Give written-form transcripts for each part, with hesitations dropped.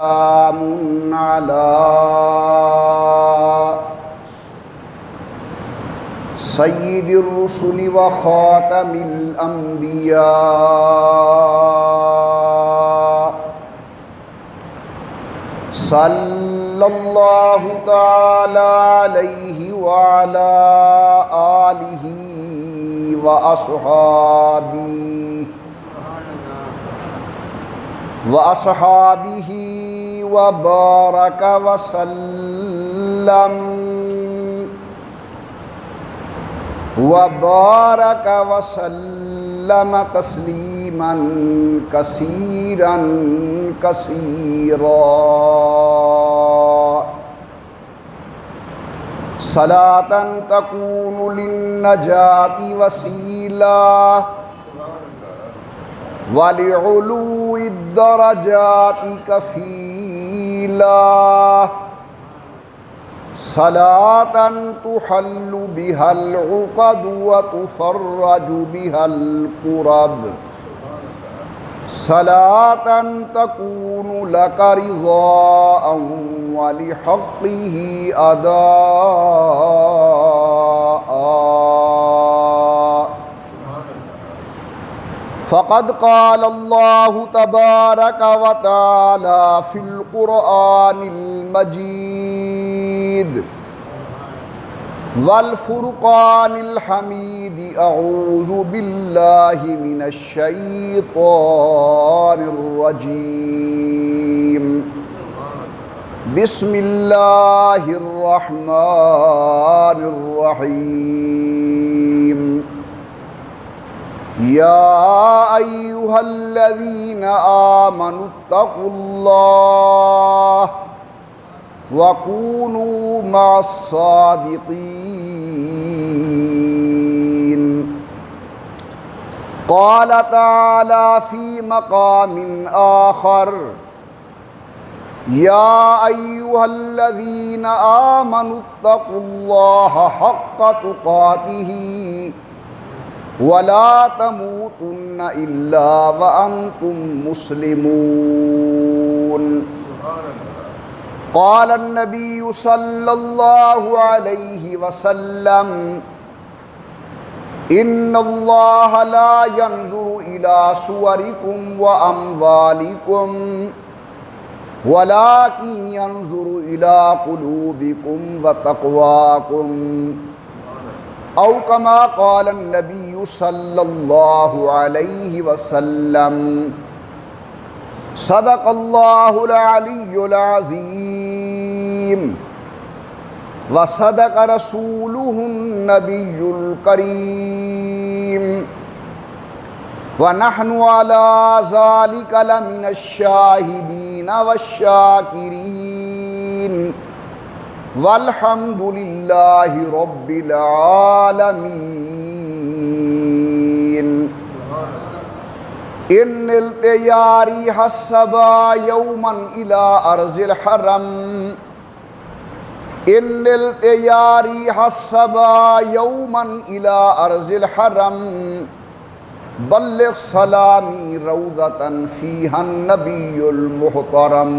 سلام على سيد الرسل وخاتم الأنبياء صلى الله تعالى عليه وعلى آله وأصحابه وبارك وسلم تسليما كثيرا صلاة تكون للنجاة وسيلة ولعلو الدرجات كفيلا صلاة تحل بها العقد وتفرج بها الكرب صلاة تكون لك رضاء ولحقه أداء. فقد قال الله تبارك وتعالى في القرآن المجيد والفرقان الحميد: أعوذ بالله من الشيطان الرجيم. بسم الله الرحمن الرحيم. يا أيها الذين آمنوا اتقوا الله وكونوا مع الصادقين. قال تعالى في مقام آخر: يا أيها الذين آمنوا اتقوا الله حق تقاته ولا تموتن إلا وأنتم مسلمون. قال النبي صلى الله عليه وسلم: إن الله لا ينظر إلى صوركم وأموالكم ولكن ينظر إلى قلوبكم وتقواكم، أو كما قال النبي صلى الله عليه وسلم. صدق الله العلي العظيم وصدق رسوله النبي الكريم، ونحن على ذلك لمن الشاهدين والشاكرين، والحمد لله رب العالمين. إن التياري حسبا يوما إلى أرض الحرم، إن التياري حسبا يوما إلى أرض الحرم، بلغ سلامي روضة فيها النبي المحترم.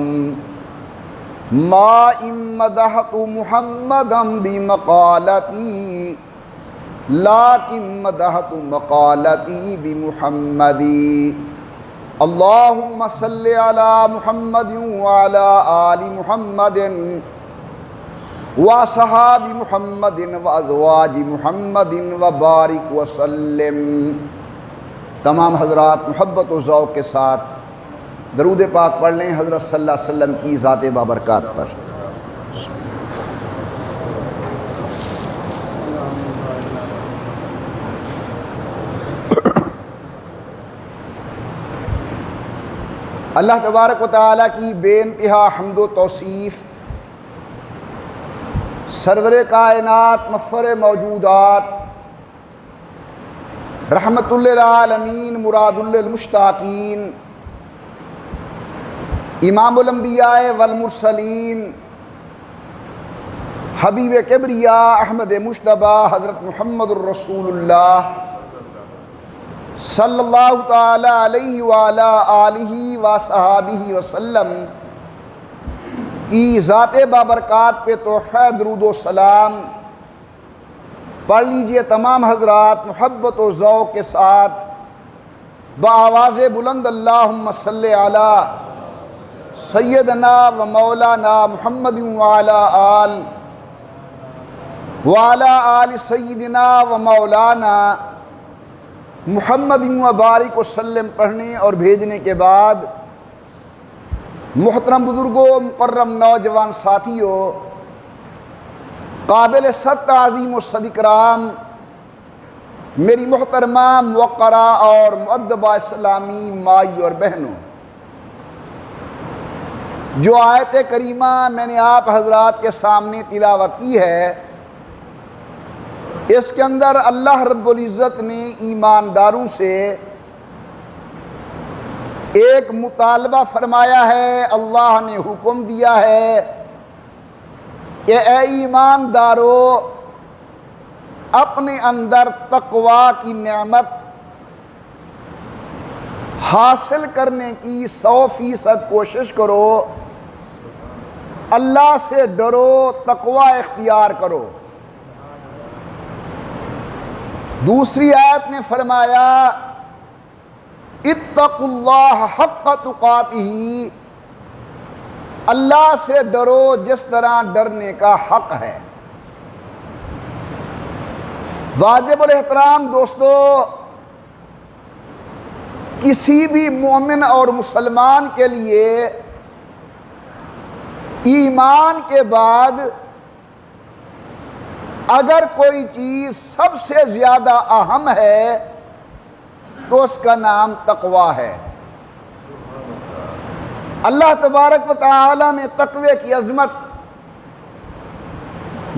ما إن مدحت محمدا بمقالتي لكن مدحت مقالتي بمحمد. اللهم صل على محمد وعلى آل محمد وصحاب محمد وأزواج محمد وبارك وسلم. تمام حضرات محبت و ذوق کے ساتھ درود پاک پڑھ لیں حضرت صلی اللہ علیہ وسلم کی ذات بابرکات پر. اللہ تبارک و تعالیٰ کی بے انتہا حمد و توصیف، سرور کائنات مفخر موجودات، رحمت للعالمین مراد للمشتاقین، امام الانبیاء والمرسلین، حبیب کبریا احمد مجتبی حضرت محمد الرسول اللہ صلی اللہ تعالی علیہ وعلی آلہ وصحابہ وسلم کی ذات بابرکات پہ تحفہ درود و سلام پڑھ لیجئے تمام حضرات محبت و ذوق کے ساتھ بآواز بلند اللہم صلی علی سیدنا و مولانا محمد وعلی آل سیدنا و مولانا محمد و بارک وسلم پڑھنے اور بھیجنے کے بعد محترم بزرگوں، مکرم نوجوان ساتھیوں، قابل صد تعظیم و صد اکرام میری محترمہ موقرہ اور مؤدبہ اسلامی مائی اور بہنوں، جو آیت کریمہ میں نے آپ حضرات کے سامنے تلاوت کی ہے، اس کے اندر اللہ رب العزت نے ایمانداروں سے ایک مطالبہ فرمایا ہے، اللہ نے حکم دیا ہے کہ اے ایماندارو، اپنے اندر تقوی کی نعمت حاصل کرنے کی 100% کوشش کرو، اللہ سے ڈرو، تقوی اختیار کرو۔ دوسری آیت نے فرمایا اتقوا اللہ حق تقاتہ، اللہ سے ڈرو جس طرح ڈرنے کا حق ہے۔ واجب الاحترام دوستو، کسی بھی مومن اور مسلمان کے لیے ایمان کے بعد اگر کوئی چیز سب سے زیادہ اہم ہے تو اس کا نام تقوی ہے۔ اللہ تبارک و تعالی نے تقوی کی عظمت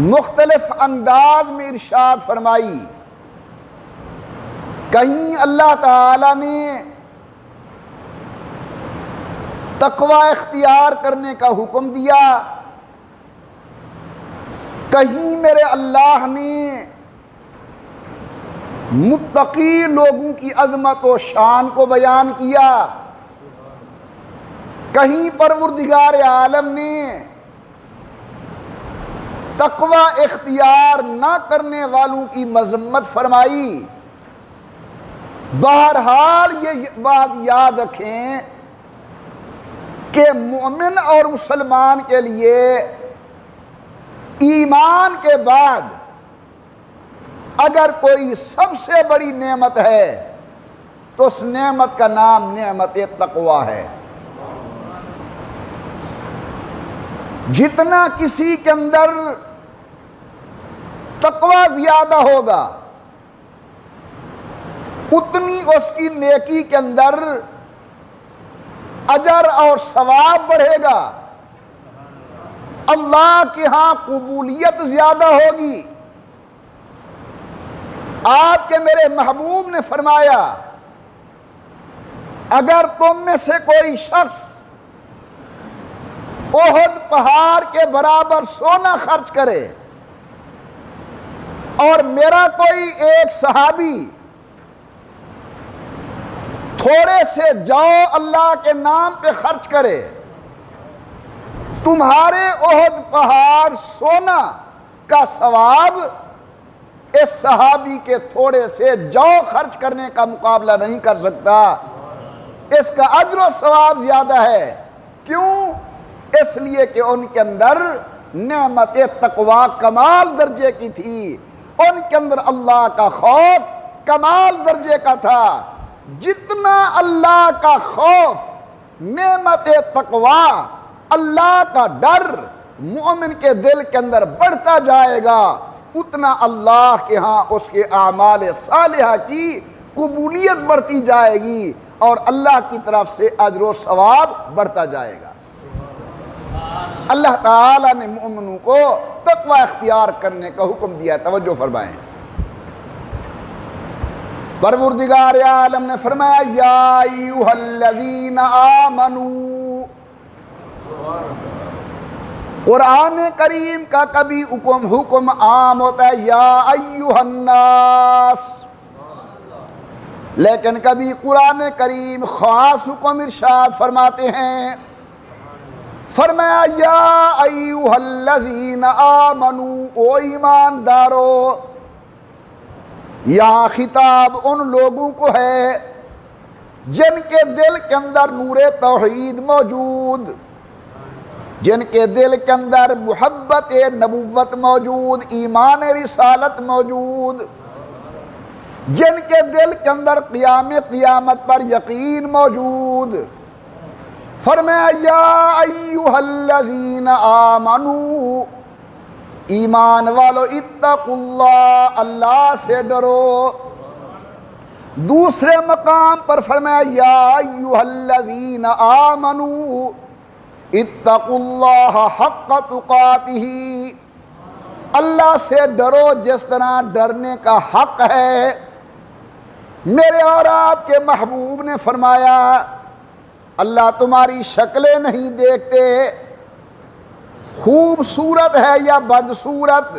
مختلف انداز میں ارشاد فرمائی۔ کہیں اللہ تعالی نے تقوی اختیار کرنے کا حکم دیا، کہیں میرے اللہ نے متقی لوگوں کی عظمت و شان کو بیان کیا، کہیں پروردگار عالم نے تقوی اختیار نہ کرنے والوں کی مذمت فرمائی۔ بہرحال یہ بات یاد رکھیں کہ مومن اور مسلمان کے لیے ایمان کے بعد اگر کوئی سب سے بڑی نعمت ہے تو اس نعمت کا نام نعمت تقوی ہے۔ جتنا کسی کے اندر تقوی زیادہ ہوگا اتنی اس کی نیکی کے اندر اجر اور ثواب بڑھے گا، اللہ کے ہاں قبولیت زیادہ ہوگی۔ آپ کے میرے محبوب نے فرمایا اگر تم میں سے کوئی شخص احد پہاڑ کے برابر سونا خرچ کرے اور میرا کوئی ایک صحابی تھوڑے سے جو اللہ کے نام پہ خرچ کرے، تمہارے احد پہاڑ سونا کا ثواب اس صحابی کے تھوڑے سے جو خرچ کرنے کا مقابلہ نہیں کر سکتا۔ اس کا اجر و ثواب زیادہ ہے۔ کیوں؟ اس لیے کہ ان کے اندر نعمت تقوی کمال درجے کی تھی، ان کے اندر اللہ کا خوف کمال درجے کا تھا۔ جتنا اللہ کا خوف، نعمت تقوی، اللہ کا ڈر مومن کے دل کے اندر بڑھتا جائے گا، اتنا اللہ کے ہاں اس کے اعمال صالحہ کی قبولیت بڑھتی جائے گی اور اللہ کی طرف سے اجر و ثواب بڑھتا جائے گا۔ اللہ تعالیٰ نے مومنوں کو تقوی اختیار کرنے کا حکم دیا ہے۔ توجہ فرمائیں، پروردگار عالم نے فرمایا یا ایھا الذین آمنوا، قرآن کریم کا کبھی حکم عام ہوتا ہے یا ایھا الناس، لیکن کبھی قرآن کریم خاص حکم ارشاد فرماتے ہیں فرمایا یا ایھا الذین آمنو، او ایماندارو، یہاں خطاب ان لوگوں کو ہے جن کے دل کے اندر نور توحید موجود، جن کے دل کے اندر محبت نبوت موجود، ایمان رسالت موجود، جن کے دل کے اندر قیامت پر یقین موجود۔ فرمایا یا ایھا الذین آمنو، ایمان والو اتقوا اللہ، اللہ سے ڈرو۔ دوسرے مقام پر فرمایا یا ایھا الذین آمنو اتقوا اللہ حق تقاتہ، اللہ سے ڈرو جس طرح ڈرنے کا حق ہے۔ میرے اور آپ کے محبوب نے فرمایا اللہ تمہاری شکلیں نہیں دیکھتے، خوبصورت ہے یا بدصورت،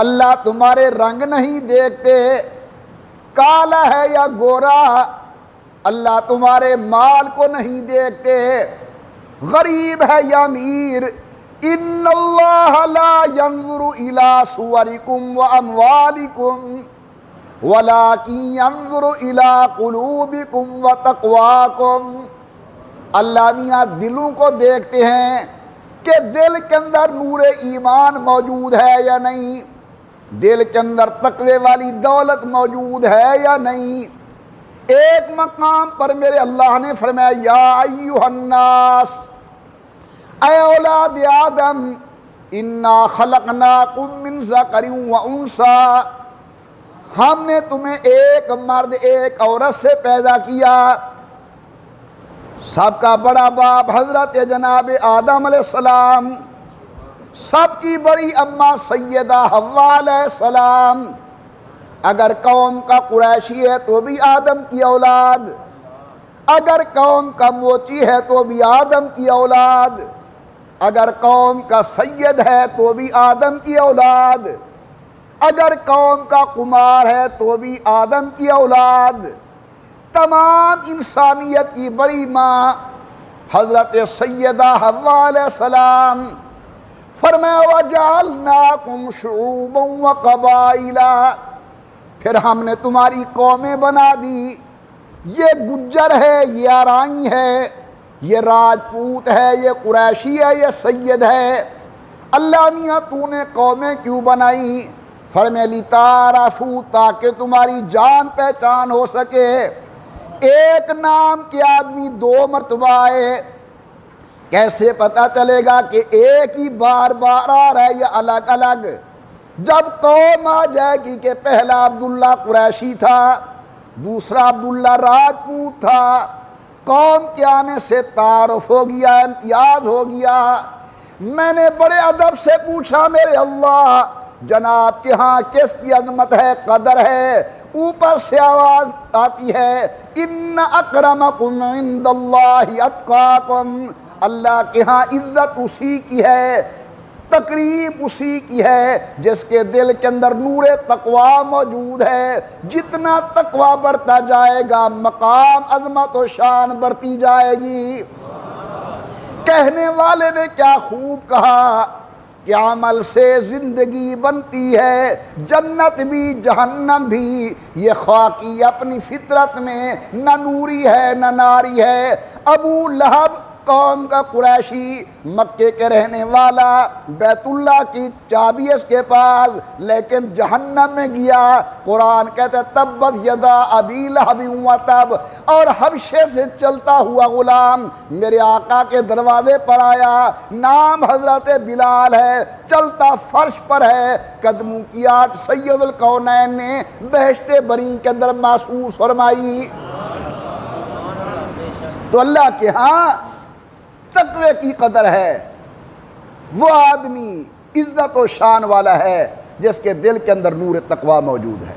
اللہ تمہارے رنگ نہیں دیکھتے، کالا ہے یا گورا، اللہ تمہارے مال کو نہیں دیکھتے، غریب ہے یا امیر۔ ان اللہ لا ينظر الى صورکم واموالکم ولکن ينظر الى قلوبکم وتقواکم، اللہ میاں دلوں کو دیکھتے ہیں کہ دل کے اندر نور ایمان موجود ہے یا نہیں، دل کے اندر تقوی والی دولت موجود ہے یا نہیں۔ ایک مقام پر میرے اللہ نے فرمایا یا ایھا الناس، اے اولاد آدم، انا خلقناکم من ذکر و انثی، ہم نے تمہیں ایک مرد ایک عورت سے پیدا کیا۔ سب کا بڑا باپ حضرت جناب آدم علیہ السلام، سب کی بڑی اماں سیدہ حوا علیہ السلام، اگر قوم کا قریشی ہے تو بھی آدم کی اولاد، اگر قوم کا موچی ہے تو بھی آدم کی اولاد، اگر قوم کا سید ہے تو بھی آدم کی اولاد، اگر قوم کا قمار ہے تو بھی آدم کی اولاد۔ تمام انسانیت کی بڑی ماں حضرت سیدہ حوا علیہ السلام، فرمایا وَجَعَلْنَاكُمْ شُعُوبًا وَقَبَائِلًا، پھر ہم نے تمہاری قومیں بنا دی، یہ گجر ہے، یہ آرائی ہے، یہ راجپوت ہے، یہ قریشی ہے، یہ سید ہے۔ اللہ میاں تو نے قومیں کیوں بنائی؟ فرمایا لِتَعَارَفُوا، تاکہ تمہاری جان پہچان ہو سکے۔ ایک نام کے آدمی دو مرتبہ آئے، کیسے پتہ چلے گا کہ ایک ہی بار بار آ رہا ہے یا الگ الگ؟ جب قوم آ جائے گی کہ پہلا عبداللہ قریشی تھا، دوسرا عبداللہ راجپوت تھا، قوم کے آنے سے تعارف ہو گیا، امتیاز ہو گیا۔ میں نے بڑے ادب سے پوچھا میرے اللہ جناب کے ہاں کس کی عظمت ہے، قدر ہے؟ اوپر سے آواز آتی ہے ان اکرمکم عند اللہ اتقاکم، اللہ کے ہاں عزت اسی کی ہے، تکریم اسی کی ہے جس کے دل کے اندر نور تقوی موجود ہے۔ جتنا تقوی بڑھتا جائے گا مقام عظمت و شان بڑھتی جائے گی۔ کہنے والے نے کیا خوب کہا کہ عمل سے زندگی بنتی ہے، جنت بھی جہنم بھی، یہ خاکی اپنی فطرت میں نہ نوری ہے نہ ناری ہے۔ ابو لہب قوم کا قریشی، مکے کے رہنے والا، بیت اللہ کی چابی اس کے پاس، لیکن جہنم میں گیا۔ قرآن کہتا ہے تبت یدا ابی لہب وتب، اور حبشے سے چلتا ہوا غلام میرے آقا کے دروازے پر آیا، نام حضرت بلال ہے، چلتا فرش پر ہے، قدموں کی آٹ سید الکونین نے بہشت بری کے اندر محسوس فرمائی۔ تو اللہ کے ہاں تقوی کی قدر ہے، وہ آدمی عزت و شان والا ہے جس کے دل کے اندر نور تقوی موجود ہے۔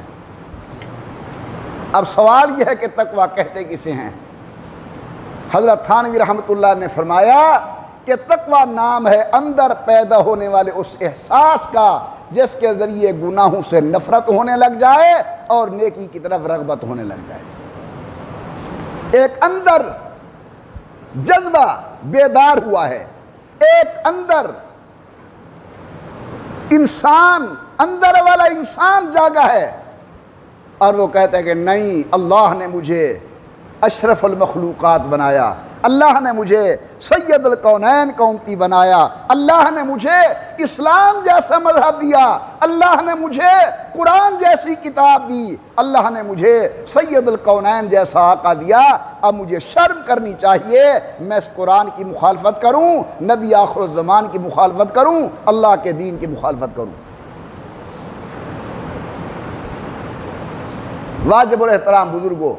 اب سوال یہ ہے کہ تقوی کہتے کسے ہیں؟ حضرت تھانوی رحمۃ اللہ نے فرمایا کہ تقوی نام ہے اندر پیدا ہونے والے اس احساس کا جس کے ذریعے گناہوں سے نفرت ہونے لگ جائے اور نیکی کی طرف رغبت ہونے لگ جائے۔ ایک اندر جذبہ بیدار ہوا ہے ایک اندر انسان، اندر والا انسان جاگا ہے، اور وہ کہتا ہے کہ نہیں، اللہ نے مجھے اشرف المخلوقات بنایا، اللہ نے مجھے سید الکونین کا امتی بنایا، اللہ نے مجھے اسلام جیسا مذہب دیا، اللہ نے مجھے قرآن جیسی کتاب دی، اللہ نے مجھے سید الکونین جیسا آقا دیا۔ اب مجھے شرم کرنی چاہیے، میں اس قرآن کی مخالفت کروں، نبی آخر الزمان کی مخالفت کروں، اللہ کے دین کی مخالفت کروں۔ واجب الاحترام بزرگوں،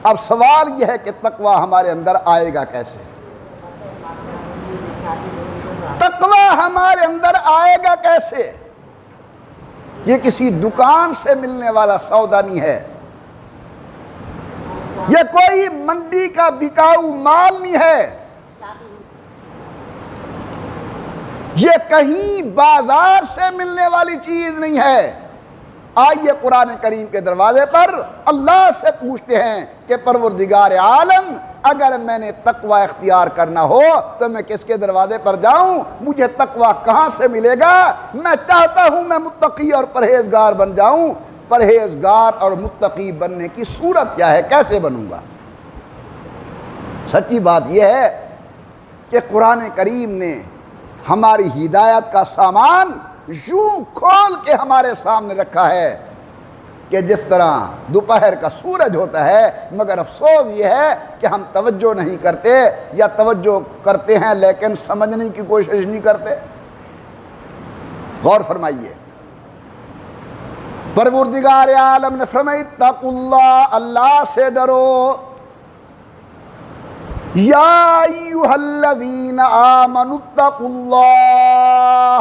اب سوال یہ ہے کہ تقوی ہمارے اندر آئے گا کیسے؟ تقوی ہمارے اندر آئے گا کیسے؟ یہ کسی دکان سے ملنے والا سودا نہیں ہے، یہ کوئی منڈی کا بکاؤ مال نہیں ہے، یہ کہیں بازار سے ملنے والی چیز نہیں ہے۔ آئیے قرآن کریم کے دروازے پر اللہ سے پوچھتے ہیں کہ پروردگار عالم، اگر میں نے تقوی اختیار کرنا ہو تو میں کس کے دروازے پر جاؤں؟ مجھے تقوی کہاں سے ملے گا؟ میں چاہتا ہوں میں متقی اور پرہیزگار بن جاؤں، پرہیزگار اور متقی بننے کی صورت کیا ہے؟ کیسے بنوں گا؟ سچی بات یہ ہے کہ قرآن کریم نے ہماری ہدایت کا سامان یوں کھول کے ہمارے سامنے رکھا ہے کہ جس طرح دوپہر کا سورج ہوتا ہے، مگر افسوس یہ ہے کہ ہم توجہ نہیں کرتے، یا توجہ کرتے ہیں لیکن سمجھنے کی کوشش نہیں کرتے۔ غور فرمائیے، پروردگار عالم نے فرمایا اتقوا اللہ، اللہ سے ڈرو، یا ایھا الذین آمنوا اتقوا اللہ،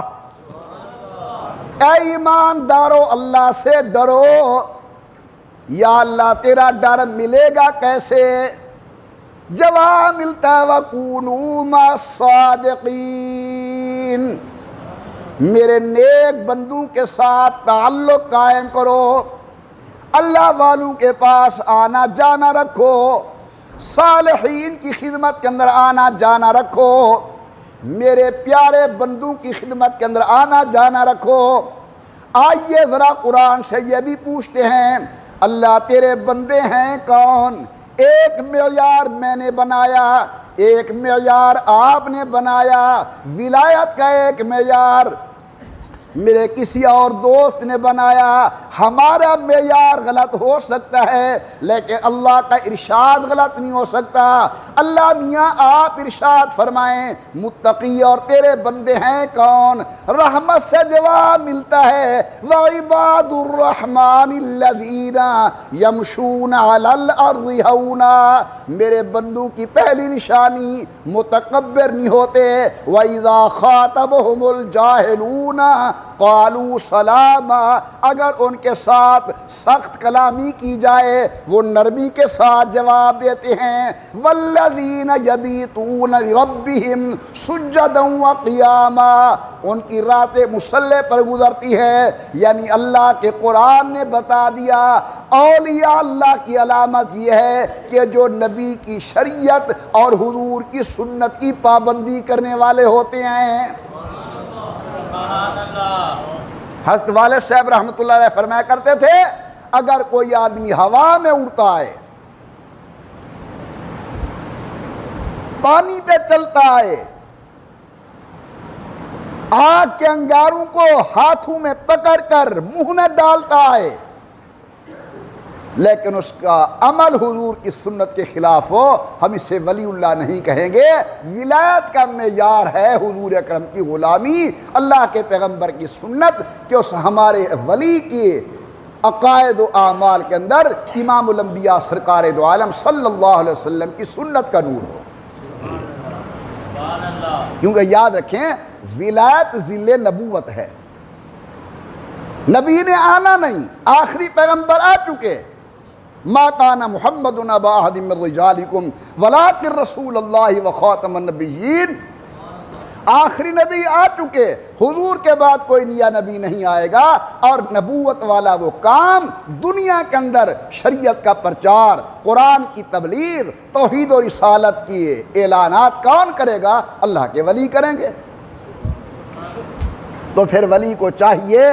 اے ایماندارو اللہ سے ڈرو۔ یا اللہ تیرا ڈر ملے گا کیسے؟ جواب ملتا ہے وَكُونُوا مَعَ الصَّادِقِينَ، میرے نیک بندوں کے ساتھ تعلق قائم کرو، اللہ والوں کے پاس آنا جانا رکھو، صالحین کی خدمت کے اندر آنا جانا رکھو، میرے پیارے بندوں کی خدمت کے اندر آنا جانا رکھو۔ آئیے ذرا قرآن سے یہ بھی پوچھتے ہیں، اللہ تیرے بندے ہیں کون؟ ایک معیار میں نے بنایا، ایک معیار آپ نے بنایا، ولایت کا ایک معیار میرے کسی اور دوست نے بنایا۔ ہمارا معیار غلط ہو سکتا ہے لیکن اللہ کا ارشاد غلط نہیں ہو سکتا۔ اللہ میاں آپ ارشاد فرمائیں متقی اور تیرے بندے ہیں کون؟ رحمت سے جواب ملتا ہے وَعِبَادُ الرَّحْمَنِ الَّذِينَ يَمْشُونَ عَلَى الْأَرْضِ هَوْنًا، میرے بندوں کی پہلی نشانی متکبر نہیں ہوتے۔ وَإِذَا خَاطَبَهُمُ الْجَاهِلُونَ قالوا سلاما، اگر ان کے ساتھ سخت کلامی کی جائے وہ نرمی کے ساتھ جواب دیتے ہیں۔ والذین یبیتون لربہم سجدا وقیاما، ان کی راتیں مصلی پر گزرتی ہے، یعنی اللہ کے قرآن نے بتا دیا اولیاء اللہ کی علامت یہ ہے کہ جو نبی کی شریعت اور حضور کی سنت کی پابندی کرنے والے ہوتے ہیں۔ حضرت والد صاحب رحمۃ اللہ علیہ فرمایا کرتے تھے اگر کوئی آدمی ہوا میں اڑتا ہے، پانی پہ چلتا ہے، آگ کے انگاروں کو ہاتھوں میں پکڑ کر منہ میں ڈالتا ہے، لیکن اس کا عمل حضور کی سنت کے خلاف ہو، ہم اسے ولی اللہ نہیں کہیں گے۔ ولایت کا معیار ہے حضور اکرم کی غلامی، اللہ کے پیغمبر کی سنت، کہ اس ہمارے ولی کی عقائد و اعمال کے اندر امام الانبیاء سرکار دو عالم صلی اللہ علیہ وسلم کی سنت کا نور ہو۔ کیونکہ یاد رکھیں ولایت ذل نبوت ہے، نبی نے آنا نہیں، آخری پیغمبر آ چکے۔ ما کان محمد ابا احد من رجالکم ولکن رسول اللہ وخاتم النبیین آخری نبی آ چکے، حضور کے بعد کوئی نیا نبی نہیں آئے گا، اور نبوت والا وہ کام دنیا کے اندر شریعت کا پرچار، قرآن کی تبلیغ، توحید و رسالت کی اعلانات کون کرے گا؟ اللہ کے ولی کریں گے۔ تو پھر ولی کو چاہیے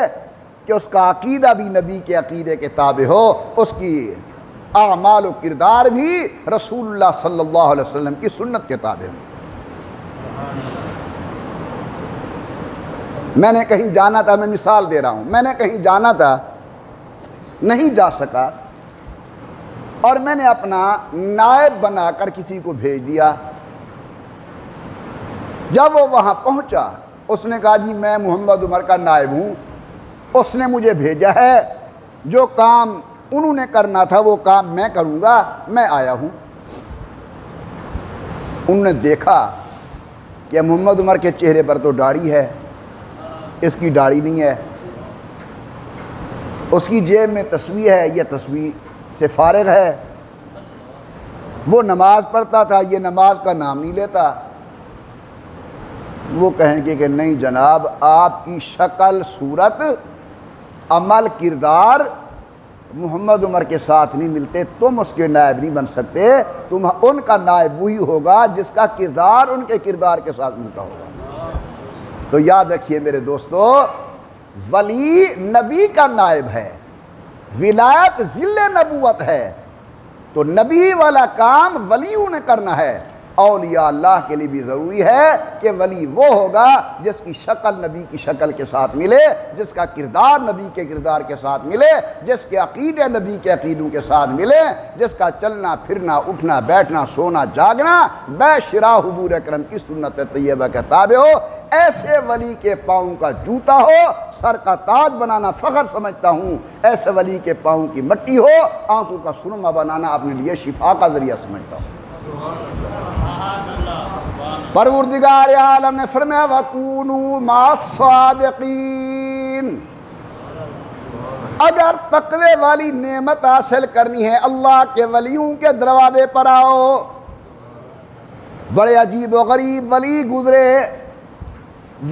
کہ اس کا عقیدہ بھی نبی کے عقیدے کے تابع ہو، اس کی اعمال و کردار بھی رسول اللہ صلی اللہ علیہ وسلم کی سنت کے تابع ہو۔ میں نے کہیں جانا تھا، میں مثال دے رہا ہوں، میں نے کہیں جانا تھا، نہیں جا سکا، اور میں نے اپنا نائب بنا کر کسی کو بھیج دیا۔ جب وہ وہاں پہنچا، اس نے کہا جی میں محمد عمر کا نائب ہوں، اس نے مجھے بھیجا ہے، جو کام انہوں نے کرنا تھا وہ کام میں کروں گا، میں آیا ہوں۔ انہوں نے دیکھا کہ محمد عمر کے چہرے پر تو داڑھی ہے، اس کی داڑھی نہیں ہے، اس کی جیب میں تسبیح ہے، یہ تسبیح سے فارغ ہے، وہ نماز پڑھتا تھا، یہ نماز کا نام نہیں لیتا۔ وہ کہیں گے کہ نہیں جناب، آپ کی شکل، صورت، عمل، کردار محمد عمر کے ساتھ نہیں ملتے، تم اس کے نائب نہیں بن سکتے، تم ان کا نائب وہی ہوگا جس کا کردار ان کے کردار کے ساتھ ملتا ہوگا۔ تو یاد رکھیے میرے دوستو، ولی نبی کا نائب ہے، ولایت ذل نبوت ہے، تو نبی والا کام ولیوں نے کرنا ہے۔ اولیاء اللہ کے لیے بھی ضروری ہے کہ ولی وہ ہوگا جس کی شکل نبی کی شکل کے ساتھ ملے، جس کا کردار نبی کے کردار کے ساتھ ملے، جس کے عقیدے نبی کے عقیدوں کے ساتھ ملے، جس کا چلنا پھرنا، اٹھنا بیٹھنا، سونا جاگنا بے شرح حضور اکرم کی سنت طیبہ کے تابع ہو۔ ایسے ولی کے پاؤں کا جوتا ہو، سر کا تاج بنانا فخر سمجھتا ہوں، ایسے ولی کے پاؤں کی مٹی ہو، آنکھوں کا سرما بنانا اپنے لیے شفا کا ذریعہ سمجھتا ہوں۔ پروردگار عالم نے فرمایا وَكُونُوا مَعَ الصَّادِقِينَ، اگر تقوی والی نعمت حاصل کرنی ہے اللہ کے ولیوں کے دروازے پر آؤ۔ بڑے عجیب و غریب ولی گزرے،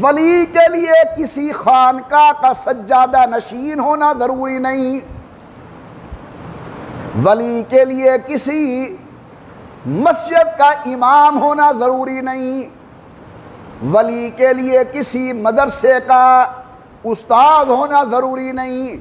ولی کے لیے کسی خانقاہ کا سجادہ نشین ہونا ضروری نہیں، ولی کے لیے کسی مسجد کا امام ہونا ضروری نہیں، ولی کے لیے کسی مدرسے کا استاد ہونا ضروری نہیں۔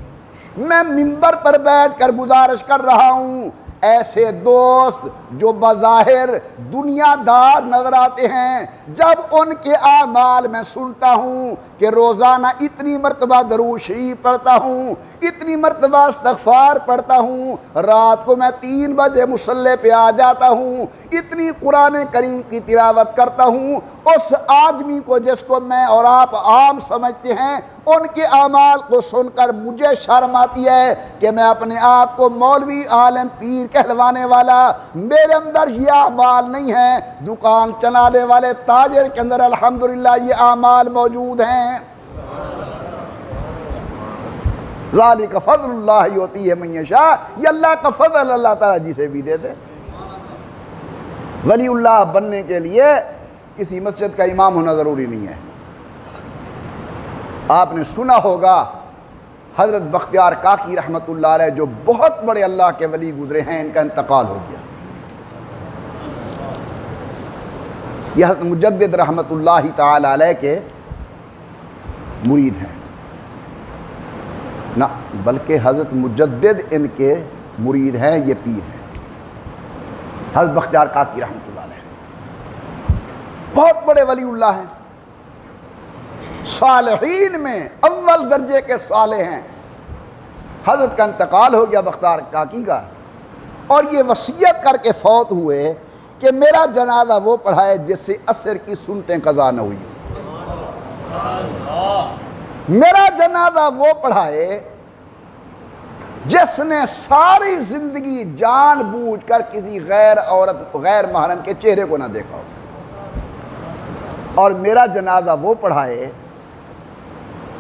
میں منبر پر بیٹھ کر گزارش کر رہا ہوں، ایسے دوست جو بظاہر دنیا دار نظر آتے ہیں، جب ان کے اعمال میں سنتا ہوں کہ روزانہ اتنی مرتبہ درود شریف پڑھتا ہوں، اتنی مرتبہ استغفار پڑھتا ہوں، رات کو میں 3 بجے مصلی پہ آ جاتا ہوں، اتنی قرآن کریم کی تلاوت کرتا ہوں، اس آدمی کو جس کو میں اور آپ عام سمجھتے ہیں، ان کے اعمال کو سن کر مجھے شرم آتی ہے کہ میں اپنے آپ کو مولوی، عالم، پیر کہلوانے والا، میرے اندر یہ اعمال نہیں ہیں۔ دکان چلانے والے تاجر کے اندر الحمدللہ یہ اعمال موجود ہیں۔ ذالک فضل اللہ یؤتیہ من یشاء، یہ اللہ کا فضل اللہ تعالیٰ جسے بھی دے دے۔ ولی اللہ بننے کے لیے کسی مسجد کا امام ہونا ضروری نہیں ہے۔ آپ نے سنا ہوگا حضرت بختیار کاکی رحمۃ اللہ علیہ جو بہت بڑے اللہ کے ولی گزرے ہیں، ان کا انتقال ہو گیا۔ یہ حضرت مجدد رحمۃ اللہ تعالی علیہ کے مرید ہیں، نہ بلکہ حضرت مجدد ان کے مرید ہیں، یہ پیر ہیں، حضرت بختیار کاکی رحمۃ اللہ علیہ بہت بڑے ولی اللہ ہیں، صالحین میں اول درجے کے صالح ہیں۔ حضرت کا انتقال ہو گیا بختیار کاکی کا، اور یہ وصیت کر کے فوت ہوئے کہ میرا جنازہ وہ پڑھائے جس سے عصر کی سنتیں قضا نہ ہوئی، میرا جنازہ وہ پڑھائے جس نے ساری زندگی جان بوجھ کر کسی غیر عورت، غیر محرم کے چہرے کو نہ دیکھا ہو، اور میرا جنازہ وہ پڑھائے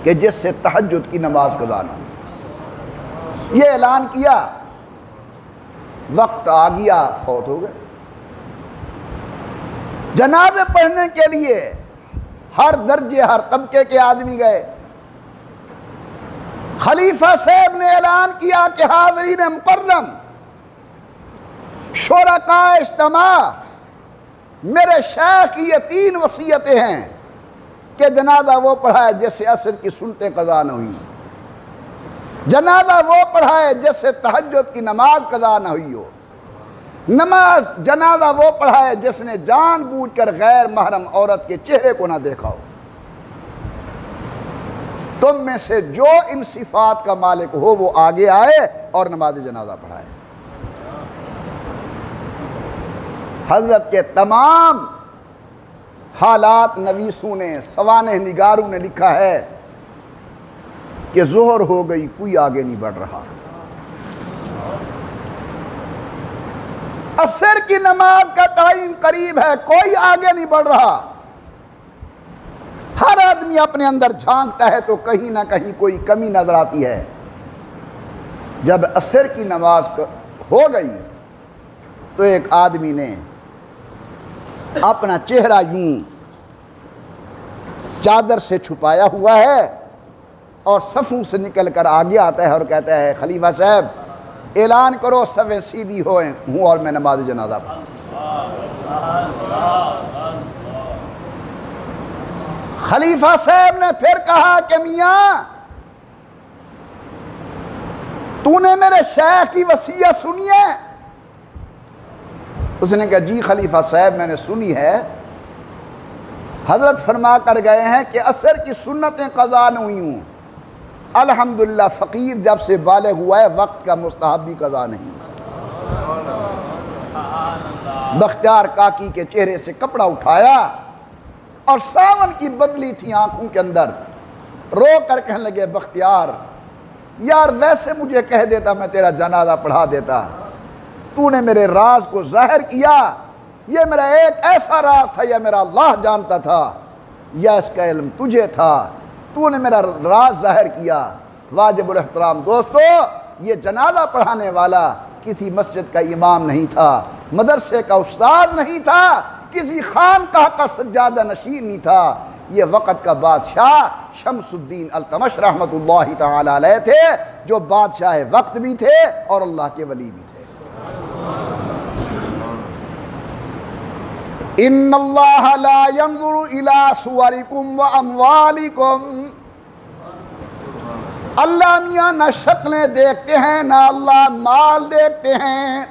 کہ جس سے تہجد کی نماز قضا نہ ہو۔ یہ اعلان کیا، وقت آ گیا، فوت ہو گئے۔ جنازے پڑھنے کے لیے ہر درجے ہر طبقے کے آدمی گئے۔ خلیفہ صاحب نے اعلان کیا کہ حاضرین مکرم، شرکاء اجتماع، میرے شیخ کی یہ 3 وصیتیں ہیں کہ جنازہ وہ پڑھائے جس سے عصر کی سنتیں قضا نہ ہوئی، جنازہ وہ پڑھائے جس سے تہجد کی نماز قضا نہ ہوئی ہو، جنازہ وہ پڑھائے جس نے جان بوجھ کر غیر محرم عورت کے چہرے کو نہ دیکھا ہو۔ تم میں سے جو ان صفات کا مالک ہو وہ آگے آئے اور نماز جنازہ پڑھائے۔ حضرت کے تمام حالات نویسوں نے، سوانح نگاروں نے لکھا ہے کہ ظہر ہو گئی، کوئی آگے نہیں بڑھ رہا، عصر کی نماز کا ٹائم قریب ہے، کوئی آگے نہیں بڑھ رہا۔ ہر آدمی اپنے اندر جھانکتا ہے تو کہیں نہ کہیں کوئی کمی نظر آتی ہے۔ جب عصر کی نماز ہو گئی تو ایک آدمی نے اپنا چہرہ یوں چادر سے چھپایا ہوا ہے اور صفوں سے نکل کر آگے آتا ہے اور کہتا ہے خلیفہ صاحب اعلان کرو صفیں سیدھی ہوں اور میں نماز جنازہ پڑھوں۔ خلیفہ صاحب نے پھر کہا کہ میاں تو نے میرے شیخ کی وصیت سنی ہے؟ اس نے کہا جی خلیفہ صاحب میں نے سنی ہے۔ حضرت فرما کر گئے ہیں کہ عصر کی سنتیں قضا نہ ہوئی ہوں، الحمدللہ فقیر جب سے بالغ ہوا ہے وقت کا مستحب بھی قضا نہیں۔ بختیار کاکی کے چہرے سے کپڑا اٹھایا اور ساون کی بدلی تھی آنکھوں کے اندر، رو کر کہنے لگے بختیار یار ویسے مجھے کہہ دیتا میں تیرا جنازہ پڑھا دیتا، تو نے میرے راز کو ظاہر کیا، یہ میرا ایک ایسا راز تھا یا میرا اللہ جانتا تھا یا اس کا علم تجھے تھا، تو نے میرا راز ظاہر کیا۔ واجب الاحترام دوستو، یہ جنازہ پڑھانے والا کسی مسجد کا امام نہیں تھا، مدرسے کا استاد نہیں تھا، کسی خانقاہ کا سجادہ نشین نہیں تھا، یہ وقت کا بادشاہ شمس الدین التمش رحمۃ اللہ تعالی علیہ تھے، جو بادشاہ وقت بھی تھے اور اللہ کے ولی بھی تھے۔ ان اللہ لا ينظر الى صورکم واموالکم، اللہ میاں نہ شکلیں دیکھتے ہیں نہ اللہ مال دیکھتے ہیں۔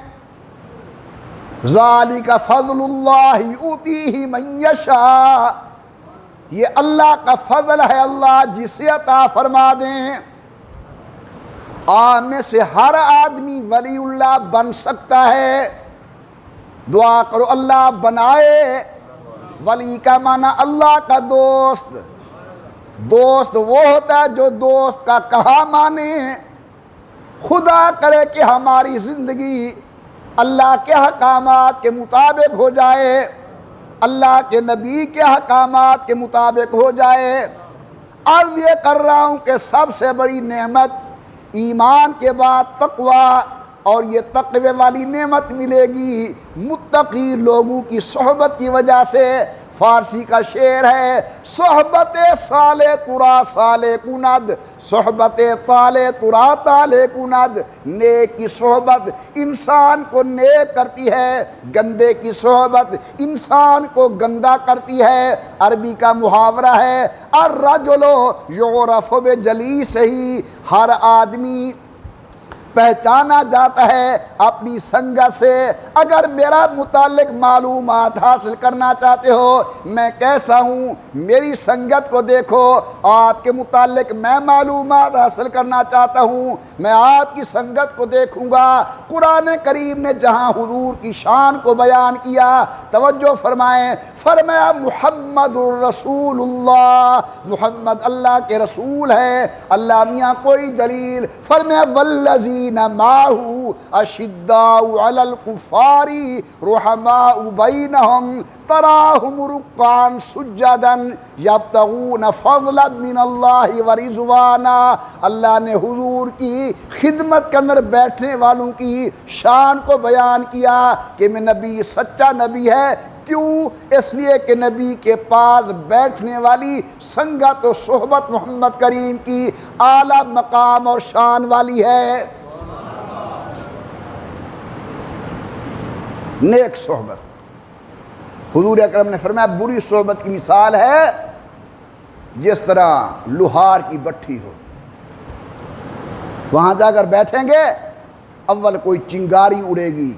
ذالک فضل اللہ یؤتیہ من یشاء، یہ اللہ کا فضل ہے، اللہ جسے عطا فرما دیں۔ آپ میں سے ہر آدمی ولی اللہ بن سکتا ہے، دعا کرو اللہ بنائے۔ ولی کا معنی اللہ کا دوست، دوست وہ ہوتا ہے جو دوست کا کہا مانے۔ خدا کرے کہ ہماری زندگی اللہ کے احکامات کے مطابق ہو جائے، اللہ کے نبی کے احکامات کے مطابق ہو جائے۔ عرض یہ کر رہا ہوں کہ سب سے بڑی نعمت ایمان کے بعد تقوی، اور یہ تقوی والی نعمت ملے گی متقی لوگوں کی صحبت کی وجہ سے۔ فارسی کا شعر ہے، صحبت صالح ترا صالح کند، صحبت طالح ترا طالح کند۔ نیک کی صحبت انسان کو نیک کرتی ہے، گندے کی صحبت انسان کو گندا کرتی ہے۔ عربی کا محاورہ ہے الرجل یعرف بجلیسہ، ہر آدمی پہچانا جاتا ہے اپنی سنگت سے۔ اگر میرا متعلق معلومات حاصل کرنا چاہتے ہو میں کیسا ہوں، میری سنگت کو دیکھو۔ آپ کے متعلق میں معلومات حاصل کرنا چاہتا ہوں، میں آپ کی سنگت کو دیکھوں گا۔ قرآن کریم نے جہاں حضور کی شان کو بیان کیا، توجہ فرمائیں، فرمایا محمد الرسول اللہ، محمد اللہ کے رسول ہے۔ اللہ میاں کوئی دلیل، فرمایا والذین معه اشداء علی الکفار رحماء بینہم تراہم رکعا سجدا یبتغون فضلا من اللہ ورضوانا۔ اللہ نے حضور کی خدمت کے اندر بیٹھنے والوں کی شان کو بیان کیا کہ میں نبی سچا نبی ہے، کیوں؟ اس لیے کہ نبی کے پاس بیٹھنے والی سنگت و صحبت محمد کریم کی اعلیٰ مقام اور شان والی ہے۔ نیک صحبت، حضور اکرم نے فرمایا بری صحبت کی مثال ہے جس طرح لوہار کی بٹھی ہو، وہاں جا کر بیٹھیں گے اول کوئی چنگاری اڑے گی،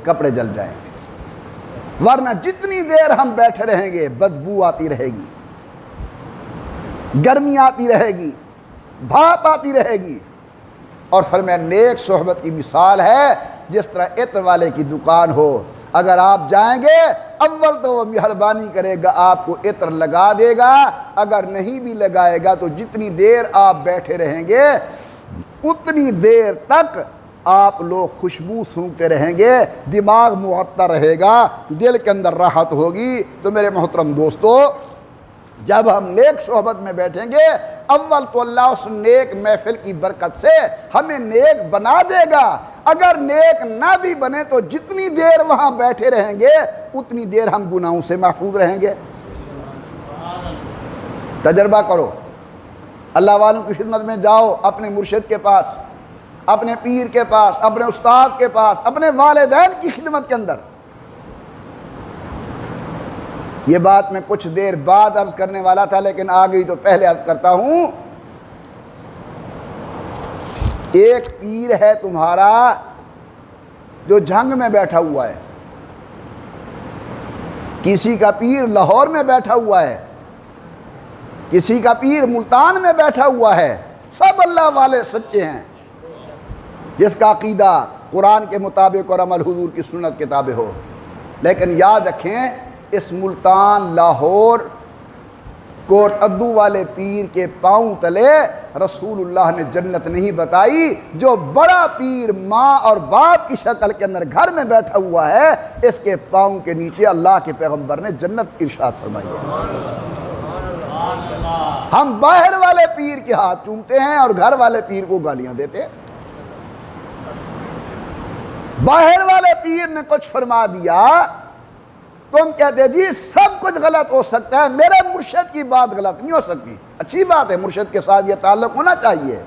کپڑے جل جائیں گے، ورنہ جتنی دیر ہم بیٹھے رہیں گے بدبو آتی رہے گی، گرمی آتی رہے گی، بھاپ آتی رہے گی۔ اور فرمایا نیک صحبت کی مثال ہے جس طرح عطر والے کی دکان ہو، اگر آپ جائیں گے اول تو وہ مہربانی کرے گا، آپ کو عطر لگا دے گا، اگر نہیں بھی لگائے گا تو جتنی دیر آپ بیٹھے رہیں گے اتنی دیر تک آپ لوگ خوشبو سونگتے رہیں گے، دماغ معطر رہے گا، دل کے اندر راحت ہوگی۔ تو میرے محترم دوستو، جب ہم نیک صحبت میں بیٹھیں گے اول تو اللہ اس نیک محفل کی برکت سے ہمیں نیک بنا دے گا، اگر نیک نہ بھی بنے تو جتنی دیر وہاں بیٹھے رہیں گے اتنی دیر ہم گناہوں سے محفوظ رہیں گے۔ تجربہ کرو، اللہ والوں کی خدمت میں جاؤ، اپنے مرشد کے پاس، اپنے پیر کے پاس، اپنے استاد کے پاس، اپنے والدین کی خدمت کے اندر۔ یہ بات میں کچھ دیر بعد عرض کرنے والا تھا لیکن آ گئی تو پہلے عرض کرتا ہوں۔ ایک پیر ہے تمہارا جو جھنگ میں بیٹھا ہوا ہے، کسی کا پیر لاہور میں بیٹھا ہوا ہے، کسی کا پیر ملتان میں بیٹھا ہوا ہے، سب اللہ والے سچے ہیں، جس کا عقیدہ قرآن کے مطابق اور عمل حضور کی سنت کے تابع ہو۔ لیکن یاد رکھیں اس ملتان، لاہور، کوٹ ادو والے پیر کے پاؤں تلے رسول اللہ نے جنت نہیں بتائی۔ جو بڑا پیر ماں اور باپ کی شکل کے اندر گھر میں بیٹھا ہوا ہے اس کے پاؤں کے نیچے اللہ کے پیغمبر نے جنت ارشاد فرمائی ہے۔ ہم باہر والے پیر کے ہاتھ چومتے ہیں اور گھر والے پیر کو گالیاں دیتے ہیں۔ باہر والے پیر نے کچھ فرما دیا، تم کہتے جی سب کچھ غلط ہو سکتا ہے، میرے مرشد کی بات غلط نہیں ہو سکتی۔ اچھی بات ہے، مرشد کے ساتھ یہ تعلق ہونا چاہیے،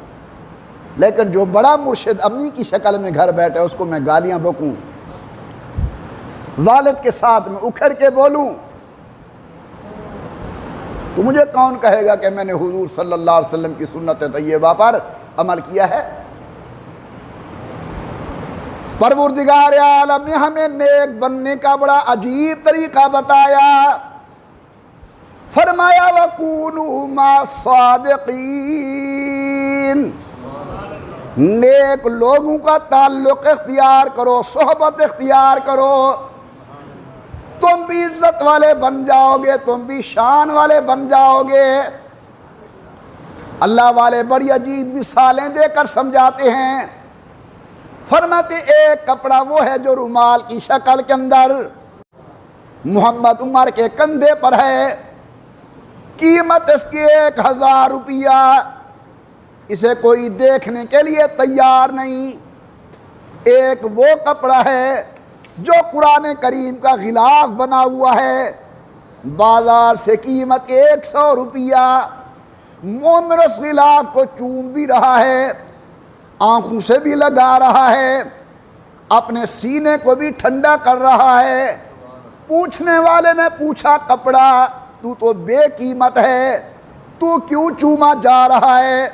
لیکن جو بڑا مرشد امی کی شکل میں گھر بیٹھے اس کو میں گالیاں بکوں، والد کے ساتھ میں اکھڑ کے بولوں، تو مجھے کون کہے گا کہ میں نے حضور صلی اللہ علیہ وسلم کی سنت طیبہ پر عمل کیا ہے؟ پروردگار عالم نے ہمیں نیک بننے کا بڑا عجیب طریقہ بتایا، فرمایا وَكُونُوا مَعَ الصَّادِقِينَ، نیک لوگوں کا تعلق اختیار کرو، صحبت اختیار کرو، تم بھی عزت والے بن جاؤ گے، تم بھی شان والے بن جاؤ گے۔ اللہ والے بڑی عجیب مثالیں دے کر سمجھاتے ہیں، فرماتے ایک کپڑا وہ ہے جو رومال کی شکل کے اندر محمد عمر کے کندھے پر ہے، قیمت اس کی 1000 روپیہ، اسے کوئی دیکھنے کے لیے تیار نہیں۔ ایک وہ کپڑا ہے جو قرآن کریم کا غلاف بنا ہوا ہے، بازار سے قیمت 100 روپیہ، مومن اس غلاف کو چوم بھی رہا ہے، آنکھوں سے بھی لگا رہا ہے، اپنے سینے کو بھی ٹھنڈا کر رہا ہے۔ پوچھنے والے نے پوچھا کپڑا تو بے قیمت ہے، تو کیوں چوما جا رہا ہے،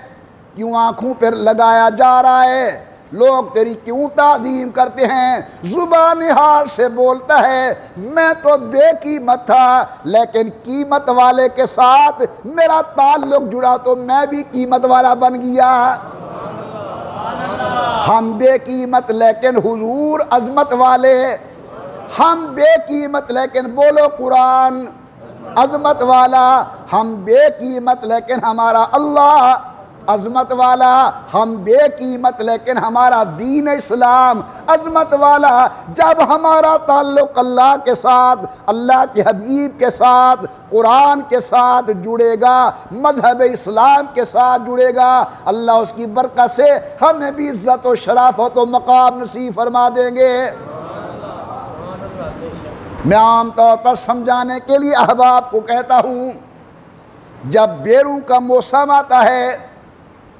کیوں آنکھوں پر لگایا جا رہا ہے، لوگ تیری کیوں تعظیم کرتے ہیں؟ زبان حال سے بولتا ہے میں تو بے قیمت تھا لیکن قیمت والے کے ساتھ میرا تعلق جڑا تو میں بھی قیمت والا بن گیا۔ ہم بے قیمت لیکن حضور عظمت والے، ہم بے قیمت لیکن بولو قرآن عظمت والا، ہم بے قیمت لیکن ہمارا اللہ عظمت والا، ہم بے قیمت لیکن ہمارا دین اسلام عظمت والا۔ جب ہمارا تعلق اللہ کے ساتھ، اللہ کے حبیب کے ساتھ، قرآن کے ساتھ جڑے گا، مذہب اسلام کے ساتھ جڑے گا، اللہ اس کی برکت سے ہمیں بھی عزت و شرافت و مقام نصیب فرما دیں گے۔ میں عام طور پر سمجھانے کے لیے احباب کو کہتا ہوں، جب بیروں کا موسم آتا ہے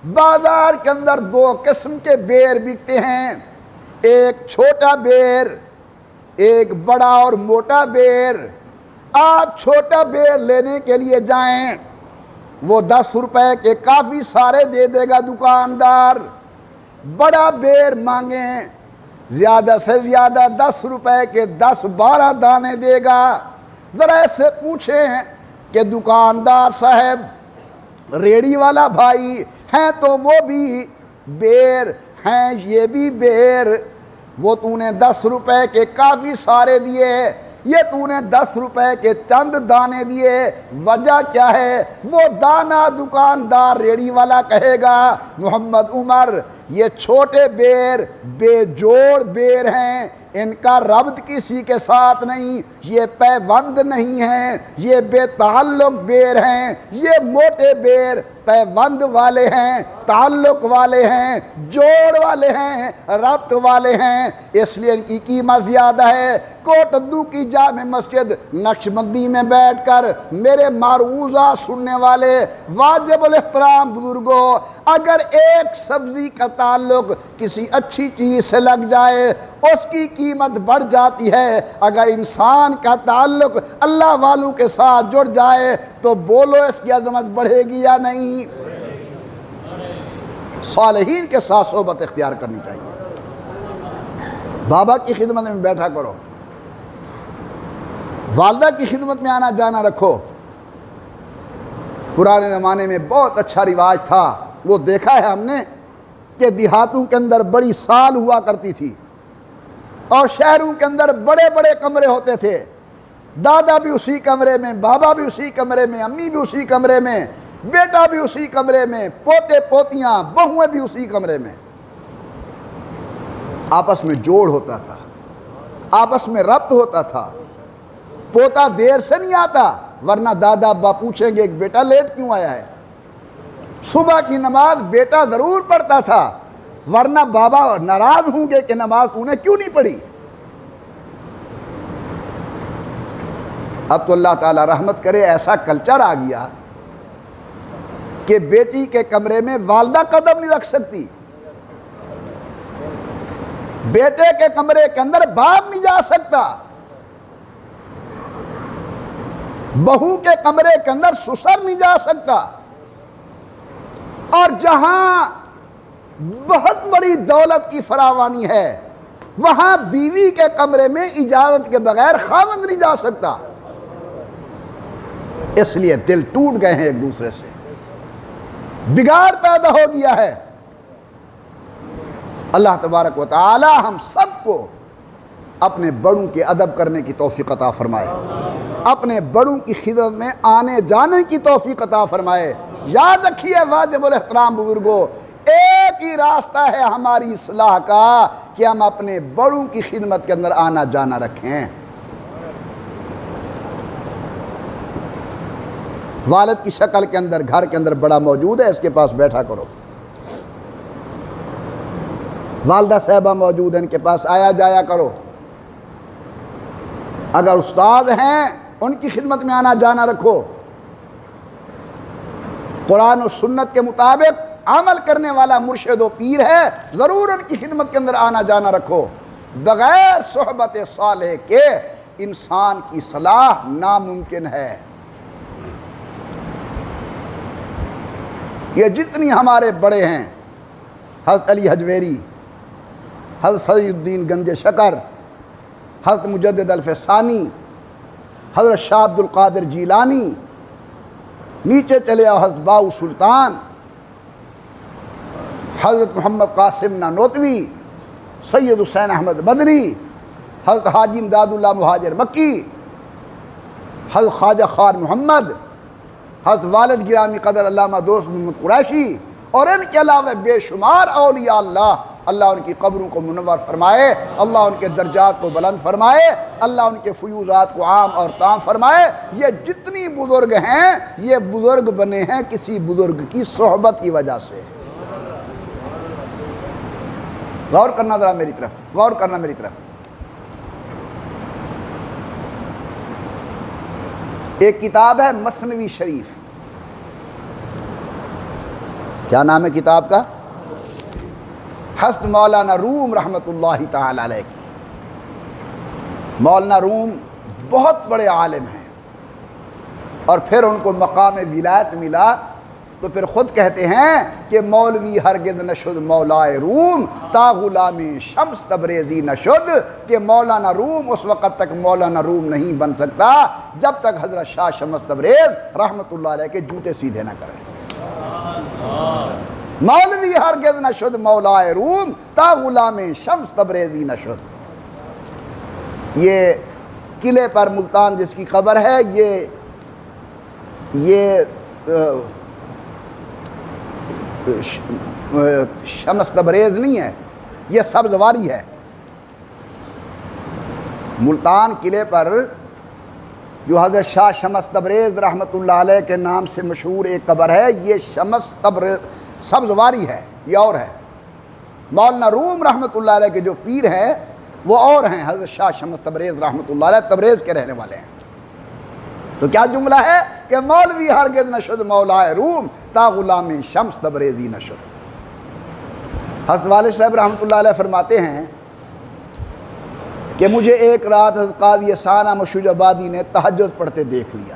بازار کے اندر دو قسم کے بیر بکتے ہیں، ایک چھوٹا بیر، ایک بڑا اور موٹا بیر۔ آپ چھوٹا بیر لینے کے لیے جائیں، وہ 10 روپے کے کافی سارے دے دے گا دکاندار۔ بڑا بیر مانگیں، زیادہ سے زیادہ 10 روپے کے 10-12 دانے دے گا۔ ذرا ایسے پوچھیں کہ دکاندار صاحب، ریڑی والا بھائی ہیں تو وہ بھی بیر ہیں، یہ بھی بیر، وہ تو نے 10 روپے کے کافی سارے دیے، یہ تو نے 10 روپے کے چند دانے دیے، وجہ کیا ہے؟ وہ دانہ دکاندار ریڑی والا کہے گا محمد عمر یہ چھوٹے بیر بے جوڑ بیر ہیں، ان کا ربط کسی کے ساتھ نہیں، یہ پیوند نہیں ہیں، یہ بے تعلق بیر ہیں۔ یہ موٹے بیر پیوند والے ہیں، تعلق والے ہیں، جوڑ والے ہیں، ربط والے ہیں، اس لیے ان کی قیمت زیادہ ہے۔ کوٹدو کی جامع مسجد نقشبندی میں بیٹھ کر میرے معروضہ سننے والے واجب الاحترام بزرگوں، اگر ایک سبزی کا تعلق کسی اچھی چیز سے لگ جائے اس کی قیمت بڑھ جاتی ہے، اگر انسان کا تعلق اللہ والوں کے ساتھ جڑ جائے تو بولو اس کی عظمت بڑھے گی یا نہیں؟ صالحین کے ساتھ صحبت اختیار کرنی چاہیے۔ بابا کی خدمت میں بیٹھا کرو، والدہ کی خدمت میں آنا جانا رکھو۔ پرانے زمانے میں بہت اچھا رواج تھا، وہ دیکھا ہے ہم نے کہ دیہاتوں کے اندر بڑی سال ہوا کرتی تھی اور شہروں کے اندر بڑے بڑے کمرے ہوتے تھے، دادا بھی اسی کمرے میں، بابا بھی اسی کمرے میں، امی بھی اسی کمرے میں، بیٹا بھی اسی کمرے میں، پوتے پوتیاں بہویں بھی اسی کمرے میں۔ آپس میں جوڑ ہوتا تھا، آپس میں ربط ہوتا تھا۔ پوتا دیر سے نہیں آتا ورنہ دادا ابا پوچھیں گے کہ بیٹا لیٹ کیوں آیا ہے۔ صبح کی نماز بیٹا ضرور پڑھتا تھا ورنہ بابا ناراض ہوں گے کہ نماز تو نے کیوں نہیں پڑھی۔ اب تو اللہ تعالی رحمت کرے ایسا کلچر آ گیا کہ بیٹی کے کمرے میں والدہ قدم نہیں رکھ سکتی، بیٹے کے کمرے کے اندر باپ نہیں جا سکتا، بہو کے کمرے کے اندر سسر نہیں جا سکتا، اور جہاں بہت بڑی دولت کی فراوانی ہے وہاں بیوی کے کمرے میں اجازت کے بغیر خاوند نہیں جا سکتا۔ اس لیے دل ٹوٹ گئے ہیں ایک دوسرے سے، بگاڑ پیدا ہو گیا ہے۔ اللہ تبارک و تعالی ہم سب کو اپنے بڑوں کے ادب کرنے کی توفیق عطا فرمائے، اپنے بڑوں کی خدمت میں آنے جانے کی توفیق عطا فرمائے۔ یاد رکھیے واجب الاحترام بزرگوں، ایک ہی راستہ ہے ہماری اصلاح کا کہ ہم اپنے بڑوں کی خدمت کے اندر آنا جانا رکھیں۔ والد کی شکل کے اندر گھر کے اندر بڑا موجود ہے، اس کے پاس بیٹھا کرو۔ والدہ صاحبہ موجود ہیں، ان کے پاس آیا جایا کرو۔ اگر استاد ہیں ان کی خدمت میں آنا جانا رکھو۔ قرآن و سنت کے مطابق عمل کرنے والا مرشد و پیر ہے، ضرور ان کی خدمت کے اندر آنا جانا رکھو۔ بغیر صحبت صالح کے انسان کی صلاح ناممکن ہے۔ یہ جتنی ہمارے بڑے ہیں، حضرت علی حجویری، حضرت فضل الدین گنج شکر، حضرت مجدد الفسانی، حضرت شاہ عبد القادر جیلانی، نیچے چلے آؤ حضرت باؤ سلطان، حضرت محمد قاسم نانوتوی، سید حسین احمد بدری، حضرت حاجی امداد اللہ مہاجر مکی، حضرت خواجہ خوار محمد، حضرت والد گرامی قدر علامہ دوست محمد قریشی، اور ان کے علاوہ بے شمار اولیاء اللہ، اللہ ان کی قبروں کو منور فرمائے، اللہ ان کے درجات کو بلند فرمائے، اللہ ان کے فیوزات کو عام اور تام فرمائے۔ یہ جتنی بزرگ ہیں یہ بزرگ بنے ہیں کسی بزرگ کی صحبت کی وجہ سے۔ غور کرنا ذرا میری طرف، غور کرنا میری طرف۔ ایک کتاب ہے مثنوی شریف. کیا نام ہے کتاب کا؟ حضرت مولانا روم رحمۃ اللہ تعالی علیہ کی. مولانا روم بہت بڑے عالم ہیں اور پھر ان کو مقام ولایت ملا تو پھر خود کہتے ہیں کہ مولوی ہرگز نشد مولائے روم تا غلام شمس تبریزی نشد، کہ مولانا روم اس وقت تک مولانا روم نہیں بن سکتا جب تک حضرت شاہ شمس تبریز رحمۃ اللہ علیہ کے جوتے سیدھے نہ کریں. مولوی ہرگز نشد مولائے روم تا غلام شمس تبریزی نشد. یہ قلعے پر ملتان جس کی قبر ہے، یہ شمس تبریز نہیں ہے، یہ سبزواری ہے. ملتان قلعے پر جو حضرت شاہ شمس تبریز رحمۃ اللہ علیہ کے نام سے مشہور ایک قبر ہے، یہ شمس تبریز سبزواری ہے، یہ اور ہے. مولانا روم رحمۃ اللہ علیہ کے جو پیر ہیں وہ اور ہیں، حضرت شاہ شمس تبریز رحمۃ اللہ علیہ تبریز کے رہنے والے ہیں. تو کیا جملہ ہے کہ مولوی ہرگز نشد مولائے روم تا غلام شمس تبریزی نشد. حضرت والد صاحب رحمۃ اللہ علیہ فرماتے ہیں کہ مجھے ایک رات حضرت قاضی ثانیہ مشوج آبادی نے تہجد پڑھتے دیکھ لیا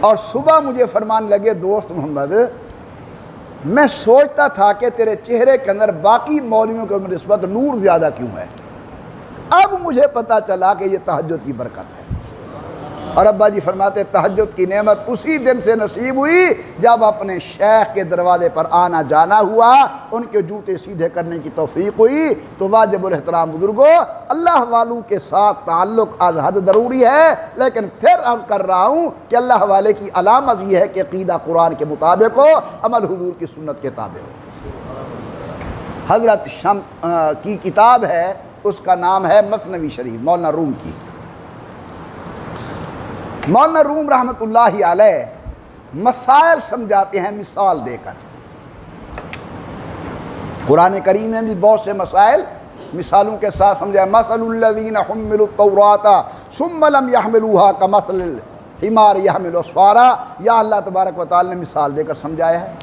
اور صبح مجھے فرمانے لگے، دوست محمد، میں سوچتا تھا کہ تیرے چہرے کے اندر باقی مولویوں کے نسبت نور زیادہ کیوں ہے. اب مجھے پتہ چلا کہ یہ تہجد کی برکت ہے. اور ابا جی فرماتے تہجد کی نعمت اسی دن سے نصیب ہوئی جب اپنے شیخ کے دروازے پر آنا جانا ہوا، ان کے جوتے سیدھے کرنے کی توفیق ہوئی. تو واجب الاحترام بزرگوں، اللہ والوں کے ساتھ تعلق از حد ضروری ہے، لیکن پھر عرض کر رہا ہوں کہ اللہ والے کی علامت یہ ہے کہ عقیدہ قرآن کے مطابق ہو، عمل حضور کی سنت کے تابع ہو. حضرت کی کتاب ہے، اس کا نام ہے مثنوی شریف، مولانا روم کی. مولانا روم رحمۃ اللہ علیہ مسائل سمجھاتے ہیں مثال دے کر. قرآن کریم میں بھی بہت سے مسائل مثالوں کے ساتھ سمجھا. مثل الذین حملوا التوراۃ ثم لم يحملوها كمثل الحمار يحمل اسفارا. یا اللہ تبارک و تعالی نے مثال دے کر سمجھایا ہے.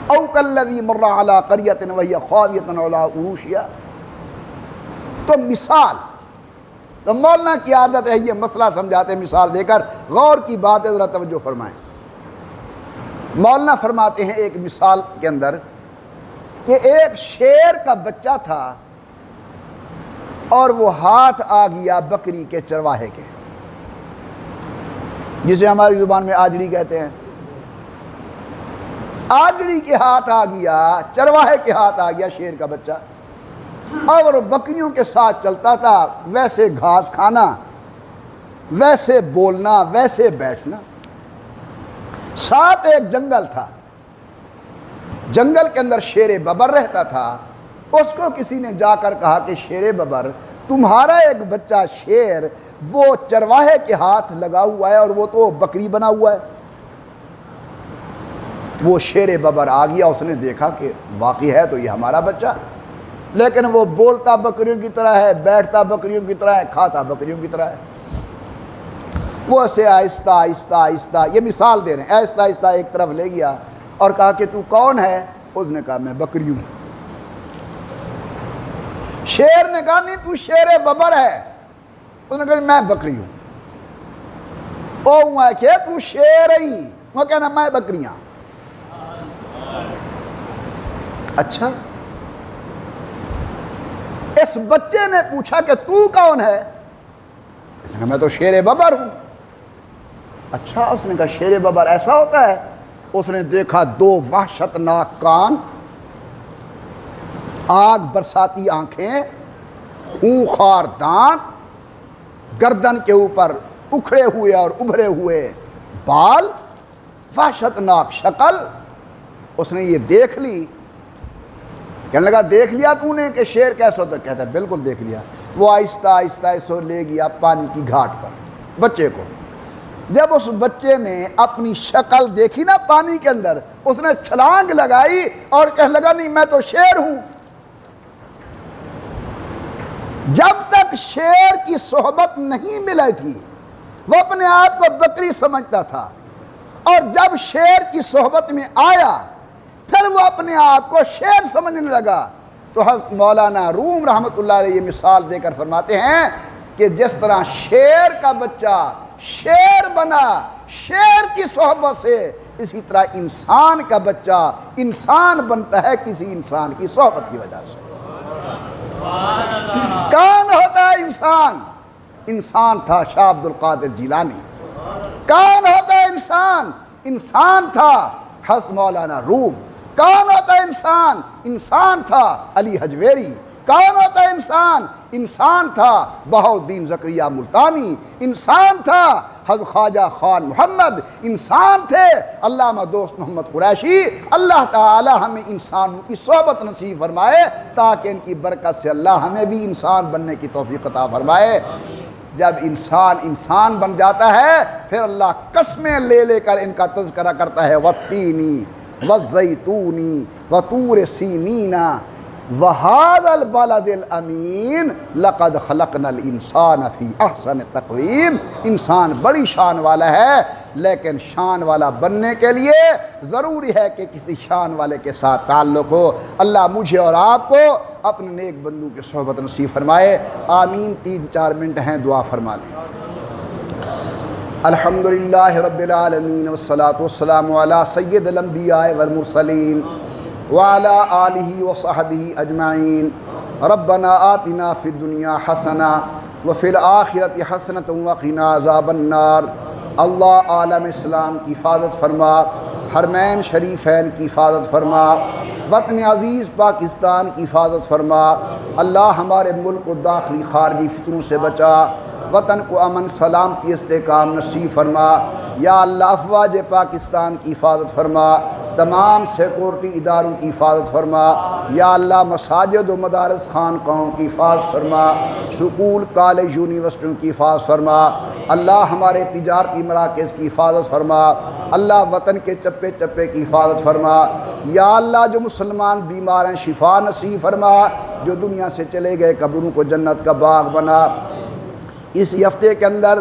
او کالذی مر علی قریۃ وہی خاویۃ علی عروشہا. تو مثال، تو مولانا کی عادت ہے یہ مسئلہ سمجھاتے مثال دے کر. غور کی بات ہے، ذرا توجہ فرمائیں. مولانا فرماتے ہیں ایک مثال کے اندر کہ ایک شیر کا بچہ تھا اور وہ ہاتھ آ گیا بکری کے چرواہے کے، جسے ہماری زبان میں آجڑی کہتے ہیں. آجڑی کے ہاتھ آ گیا، چرواہے کے ہاتھ آ گیا شیر کا بچہ، اور بکریوں کے ساتھ چلتا تھا. ویسے گھاس کھانا، ویسے بولنا، ویسے بیٹھنا. ساتھ ایک جنگل تھا، جنگل کے اندر شیر ببر رہتا تھا. اس کو کسی نے جا کر کہا کہ شیر ببر، تمہارا ایک بچہ شیر وہ چرواہے کے ہاتھ لگا ہوا ہے اور وہ تو بکری بنا ہوا ہے. وہ شیر ببر آ گیا، اس نے دیکھا کہ واقعی ہے تو یہ ہمارا بچہ، لیکن وہ بولتا بکریوں کی طرح ہے، بیٹھتا بکریوں کی طرح ہے، کھاتا بکریوں کی طرح ہے. وہ اسے آہستہ آہستہ آہستہ، یہ مثال دے رہے ہیں، آہستہ آہستہ ایک طرف لے گیا اور کہا کہ تو کون ہے؟ اس نے کہا میں بکری ہوں. شیر نے کہا نہیں تو شیر ببر ہے. اس نے کہا میں بکری ہوں. وہ کہ تو شیر ہی، وہ کہنا میں بکریاں. اچھا، اس بچے نے پوچھا کہ تو کون ہے؟ اس نے کہا میں تو شیر ببر ہوں. اچھا، اس نے کہا شیر ببر ایسا ہوتا ہے؟ اس نے دیکھا دو وحشتناک کان، آگ برساتی آنکھیں، خونخوار دانت، گردن کے اوپر اکھڑے ہوئے اور ابھرے ہوئے بال، وحشتناک شکل. اس نے یہ دیکھ لی. کہنے لگا دیکھ لیا تو نے کہ شیر کیسا ہوتا؟ کہتا ہے بالکل دیکھ لیا. وہ آہستہ آہستہ اسے لے گیا پانی کی گھاٹ پر بچے کو. جب اس بچے نے اپنی شکل دیکھی نا پانی کے اندر، اس نے چھلانگ لگائی اور کہنے لگا نہیں میں تو شیر ہوں. جب تک شیر کی صحبت نہیں ملی تھی، وہ اپنے آپ کو بکری سمجھتا تھا، اور جب شیر کی صحبت میں آیا پھر وہ اپنے آپ کو شیر سمجھنے لگا۔ تو حضرت مولانا روم رحمۃ اللہ علیہ یہ مثال دے کر فرماتے ہیں کہ جس طرح شیر کا بچہ شیر بنا شیر کی صحبت سے، اسی طرح انسان کا بچہ انسان بنتا ہے کسی انسان کی صحبت کی وجہ سے۔ کون ہوتا ہے انسان؟ انسان تھا شاہ عبد القادر جیلانی۔ کون ہوتا ہے انسان؟ انسان تھا حضرت مولانا روم۔ کون ہوتا ہے انسان؟ انسان تھا علی حجویری۔ کون ہوتا ہے انسان؟ انسان تھا بہاؤالدین زکریا ملتانی۔ انسان تھا حضرت خواجہ خان محمد۔ انسان تھے علامہ دوست محمد قریشی۔ اللہ تعالی ہمیں انسانوں کی صحبت نصیب فرمائے تاکہ ان کی برکت سے اللہ ہمیں بھی انسان بننے کی توفیق عطا فرمائے۔ جب انسان انسان بن جاتا ہے پھر اللہ قسمیں لے لے کر ان کا تذکرہ کرتا ہے، والتینی والزیتونی وطور سینین وَهَذَا الْبَلَدِ الْأَمِينَ لَقَدْ خَلَقْنَا الْإِنسَانَ فِي أَحْسَنِ تَقْوِيمٍ۔ انسان بڑی شان والا ہے، لیکن شان والا بننے کے لیے ضروری ہے کہ کسی شان والے کے ساتھ تعلق ہو۔ اللہ مجھے اور آپ کو اپنے نیک بندوں کی صحبت نصیب فرمائے، آمین۔ 3-4 منٹ ہیں، دعا فرما لیں۔ الحمدللہ رب العالمین والصلاة والسلام علی سید الانبیاء والمرسلین وعلى آلہ وصحبہ اجمعین۔ ربنا آتنا فی الدنیا حسنہ وفی الآخرۃ حسنۃ وقنا عذاب النار۔ اللہ عالم اسلام کی حفاظت فرما، حرمین شریفین کی حفاظت فرما، وطن عزیز پاکستان کی حفاظت فرما۔ اللہ ہمارے ملک کو داخلی خارجی فتنوں سے بچا، وطن کو امن سلامتی استحکام نصیب فرما۔ یا اللہ افواج پاکستان کی حفاظت فرما، تمام سیکورٹی اداروں کی حفاظت فرما۔ یا اللہ مساجد و مدارس خانقاہوں کی حفاظت فرما، سکول کالج یونیورسٹیوں کی حفاظت فرما۔ اللہ ہمارے تجارتی مراکز کی حفاظت فرما۔ اللہ وطن کے چپے چپے کی حفاظت فرما۔ یا اللہ جو مسلمان بیمار ہیں شفا نصیب فرما، جو دنیا سے چلے گئے قبروں کو جنت کا باغ بنا۔ اس ہفتے کے اندر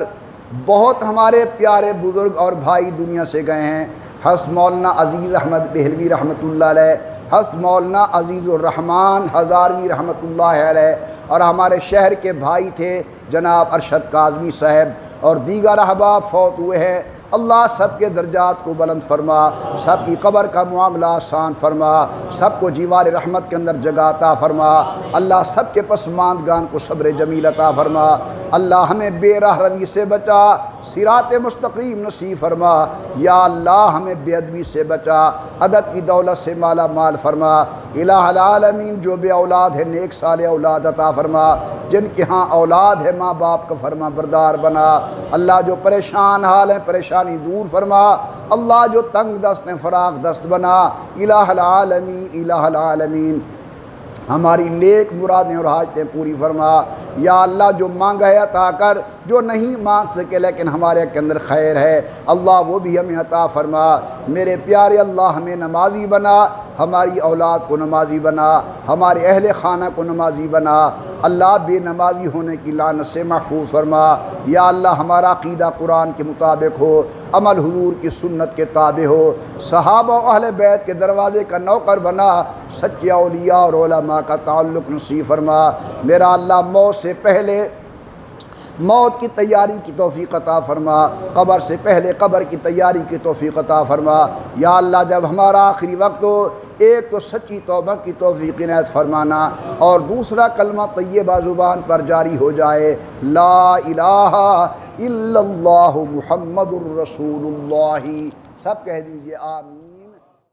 بہت ہمارے پیارے بزرگ اور بھائی دنیا سے گئے ہیں۔ حضرت مولانا عزیز احمد بہلوی رحمۃ اللہ علیہ، حضرت مولانا عزیز الرحمن ہزاروی رحمۃ اللہ علیہ، اور ہمارے شہر کے بھائی تھے جناب ارشد کاظمی صاحب، اور دیگر احباب فوت ہوئے ہیں۔ اللہ سب کے درجات کو بلند فرما، سب کی قبر کا معاملہ آسان فرما، سب کو جیوار رحمت کے اندر جگہ عطا فرما۔ اللہ سب کے پسماندگان کو صبر جمیل عطا فرما۔ اللہ ہمیں بے راہ روی سے بچا، صراط مستقیم نصیب فرما۔ یا اللہ ہمیں بے ادبی سے بچا، ادب کی دولت سے مالا مال فرما۔ الہ العالمین جو بے اولاد ہے نیک صالح اولاد عطا فرما، جن کے ہاں اولاد ہے ماں باپ کا فرما بردار بنا۔ اللہ جو پریشان حال ہیں پریشانی دور فرما۔ اللہ جو تنگ دست ہیں فراغ دست بنا۔ الہ العالمین الہ العالمین ہماری نیک مرادیں اور حاجتیں پوری فرما۔ یا اللہ جو مانگا ہے عطا کر، جو نہیں مانگ سکے لیکن ہمارے کے اندر خیر ہے اللہ وہ بھی ہمیں عطا فرما۔ میرے پیارے اللہ ہمیں نمازی بنا، ہماری اولاد کو نمازی بنا، ہمارے اہل خانہ کو نمازی بنا۔ اللہ بے نمازی ہونے کی لعنت سے محفوظ فرما۔ یا اللہ ہمارا عقیدہ قرآن کے مطابق ہو، عمل حضور کی سنت کے تابع ہو، صحابہ و اہل بیت کے دروازے کا نوکر بنا، سچے اولیاء اور علماء کا تعلق نصیب فرما۔ میرا اللہ موت سے پہلے موت کی تیاری کی توفیق عطا فرما، قبر سے پہلے قبر کی تیاری کی توفیق عطا فرما۔ یا اللہ جب ہمارا آخری وقت ہو، ایک تو سچی توبہ کی توفیق عنایت فرمانا، اور دوسرا کلمہ طیبہ زبان پر جاری ہو جائے، لا الہ الا اللہ محمد الرسول اللہ۔ سب کہہ دیجئے آمین۔